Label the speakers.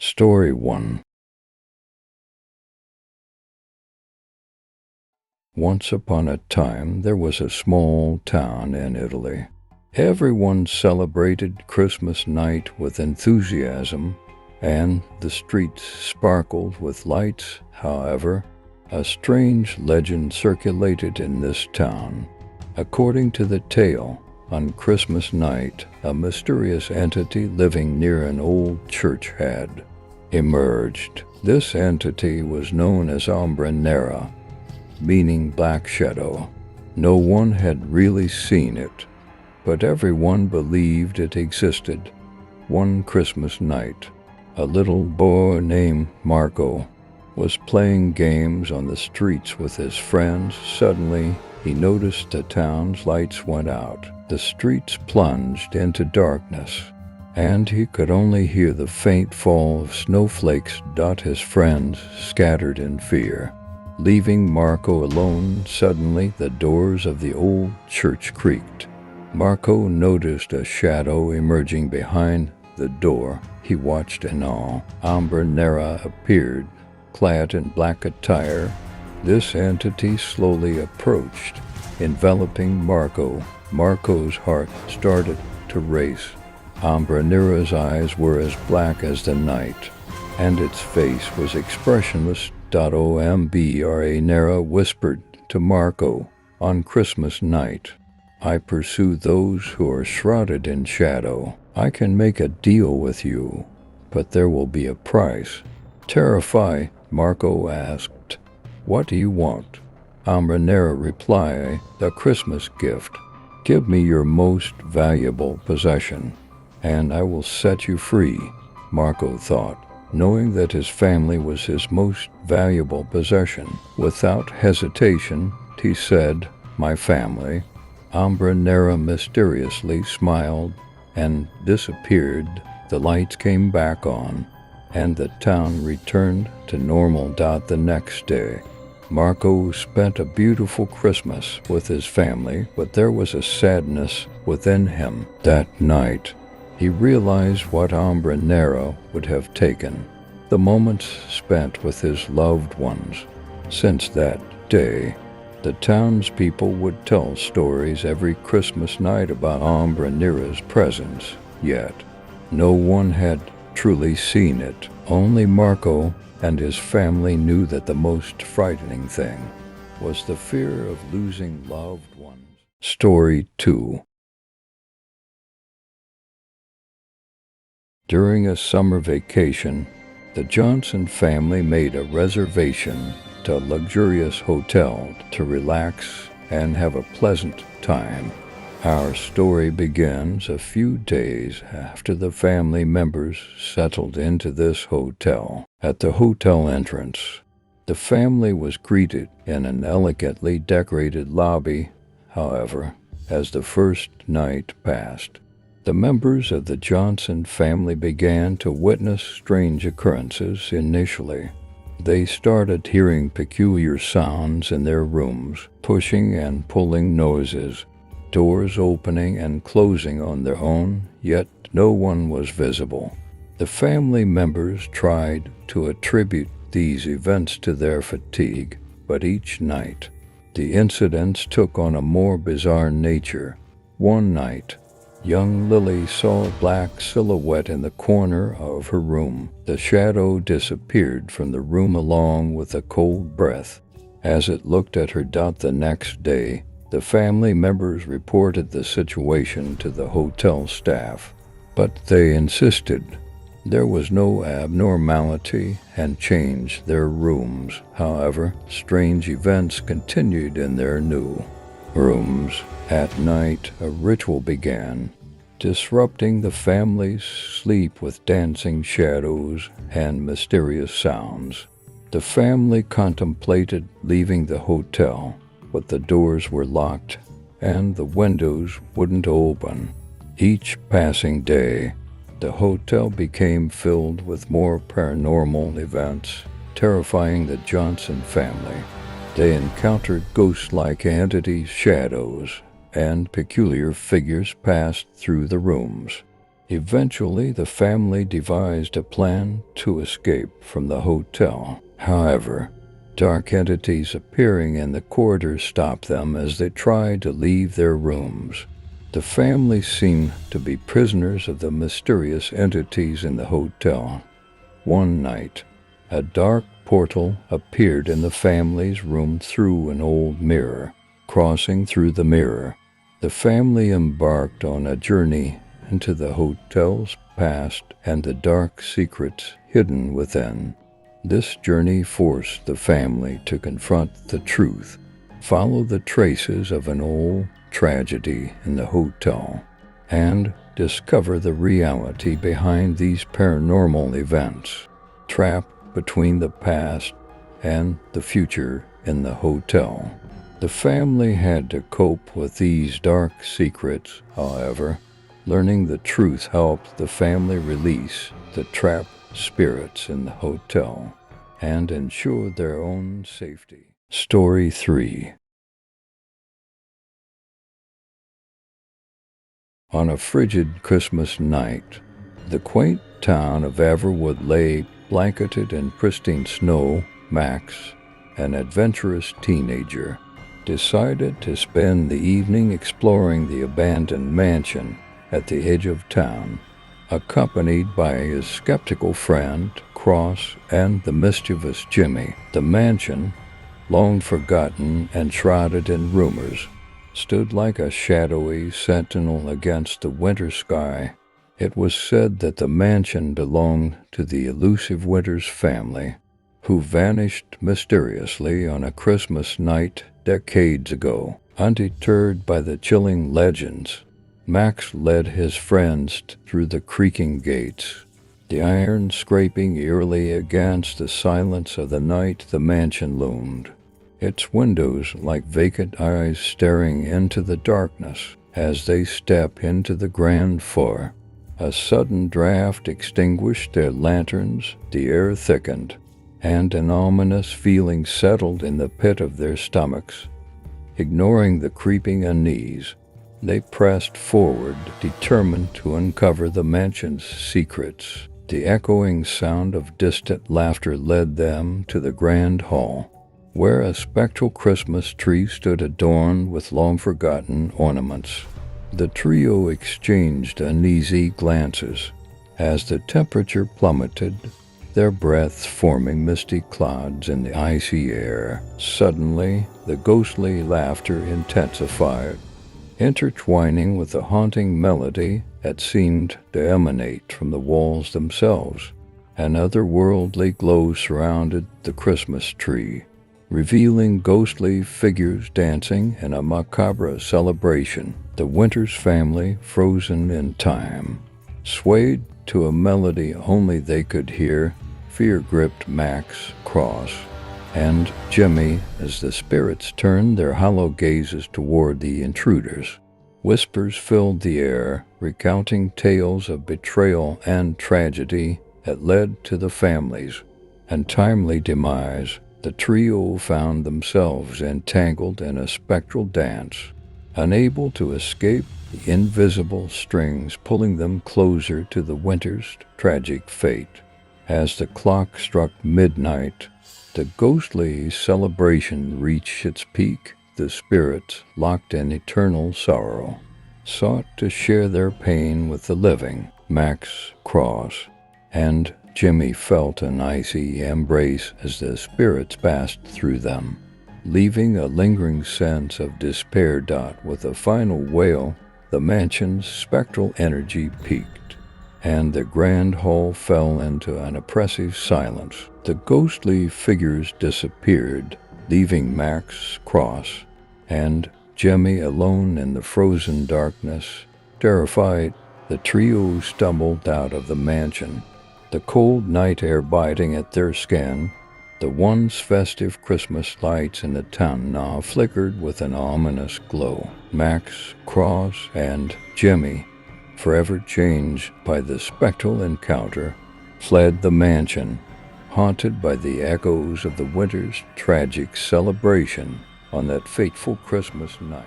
Speaker 1: Story 1. Once upon a time, there was a small town in Italy. Everyone celebrated Christmas night with enthusiasm, and the streets sparkled with lights. However, a strange legend circulated in this town. According to the tale, on Christmas night, a mysterious entity living near an old church had emerged. This entity was known as Ombra Nera, meaning black shadow. No one had really seen it, but everyone believed it existed. One Christmas night, a little boy named Marco was playing games on the streets with his friends. Suddenly, he noticed the town's lights went out. The streets plunged into darkness, and he could only hear the faint fall of snowflakes. His friends scattered in fear, leaving Marco alone. Suddenly, the doors of the old church creaked. Marco noticed a shadow emerging behind the door. He watched in awe. Ombra Nera appeared, clad in black attire. This entity slowly approached, enveloping Marco. Marco's heart started to race. Ombra Nera's eyes were as black as the night, and its face was expressionless. Ombra Nera whispered to Marco, "On Christmas night, I pursue those who are shrouded in shadow. I can make a deal with you, but there will be a price." Terrified, Marco asked, "What do you want?" Ombra Nera replied, "A Christmas gift. Give me your most valuable possession, and I will set you free." Marco thought, knowing that his family was his most valuable possession. Without hesitation, he said, "My family." Ombra Nera mysteriously smiled and disappeared. The lights came back on, and the town returned to normal. The next day, Marco spent a beautiful Christmas with his family, but there was a sadness within him. That night, he realized what Ombra Nera would have taken: the moments spent with his loved ones. Since that day, the townspeople would tell stories every Christmas night about Ombra Nera's presence, yet no one had truly seen it. Only Marco and his family knew that the most frightening thing was the fear of losing loved ones. Story 2. During a summer vacation, the Johnson family made a reservation to a luxurious hotel to relax and have a pleasant time. Our story begins a few days after the family members settled into this hotel. At the hotel entrance, the family was greeted in an elegantly decorated lobby. However, as the first night passed, the members of the Johnson family began to witness strange occurrences. Initially, they started hearing peculiar sounds in their rooms, pushing and pulling noises, doors opening and closing on their own, yet no one was visible. The family members tried to attribute these events to their fatigue, but each night, the incidents took on a more bizarre nature. One night, young Lily saw a black silhouette in the corner of her room. The shadow disappeared from the room along with a cold breath as it looked at her. The next day, the family members reported the situation to the hotel staff, but they insisted there was no abnormality and changed their rooms. However, strange events continued in their new rooms. At night, a ritual began, disrupting the family's sleep with dancing shadows and mysterious sounds. The family contemplated leaving the hotel, but the doors were locked and the windows wouldn't open. Each passing day, the hotel became filled with more paranormal events, terrifying the Johnson family. They encountered ghost-like entities, shadows, and peculiar figures passed through the rooms. Eventually, the family devised a plan to escape from the hotel. However, dark entities appearing in the corridors stopped them as they tried to leave their rooms. The family seemed to be prisoners of the mysterious entities in the hotel. One night, a dark portal appeared in the family's room through an old mirror. Crossing through the mirror, the family embarked on a journey into the hotel's past and the dark secrets hidden within. This journey forced the family to confront the truth, follow the traces of an old tragedy in the hotel, and discover the reality behind these paranormal events. Trapped between the past and the future in the hotel, the family had to cope with these dark secrets. However, learning the truth helped the family release the trapped spirits in the hotel and ensure their own safety. Story 3. On a frigid Christmas night, the quaint town of Everwood lay blanketed in pristine snow. Max, an adventurous teenager, decided to spend the evening exploring the abandoned mansion at the edge of town, accompanied by his skeptical friend, Cross, and the mischievous Jimmy. The mansion, long forgotten and shrouded in rumors, stood like a shadowy sentinel against the winter sky. It was said that the mansion belonged to the elusive Winters family, who vanished mysteriously on a Christmas night decades ago. Undeterred by the chilling legends, Max led his friends through the creaking gates. The iron scraping eerily against the silence of the night, the mansion loomed, its windows like vacant eyes staring into the darkness. As they stepped into the ground floor, a sudden draft extinguished their lanterns, the air thickened, and an ominous feeling settled in the pit of their stomachs. Ignoring the creeping unease, they pressed forward, determined to uncover the mansion's secrets. The echoing sound of distant laughter led them to the grand hall, where a spectral Christmas tree stood adorned with long-forgotten ornaments. The trio exchanged uneasy glances as the temperature plummeted, their breaths forming misty clouds in the icy air. Suddenly, the ghostly laughter intensified, intertwining with a haunting melody that seemed to emanate from the walls themselves. An otherworldly glow surrounded the Christmas tree, revealing ghostly figures dancing in a macabre celebration. The Winters family, frozen in time, swayed to a melody only they could hear. Fear gripped Max, Cross, and Jimmy as the spirits turned their hollow gazes toward the intruders. Whispers filled the air, recounting tales of betrayal and tragedy that led to the family's untimely demise. The trio found themselves entangled in a spectral dance, unable to escape the invisible strings pulling them closer to the Winters' tragic fate. As the clock struck midnight, the ghostly celebration reached its peak. The spirits, locked in eternal sorrow, sought to share their pain with the living. Max, Cross, and Jimmy felt an icy embrace as the spirits passed through them, leaving a lingering sense of despair. With a final wail, the mansion's spectral energy peaked, and the grand hall fell into an oppressive silence. The ghostly figures disappeared, leaving Max, Cross, and Jimmy alone in the frozen darkness. Terrified, the trio stumbled out of the mansion, the cold night air biting at their skin. The once festive Christmas lights in the town now flickered with an ominous glow. Max, Cross, and Jimmy, forever changed by the spectral encounter, fled the mansion, haunted by the echoes of the Winters' tragic celebration on that fateful Christmas night.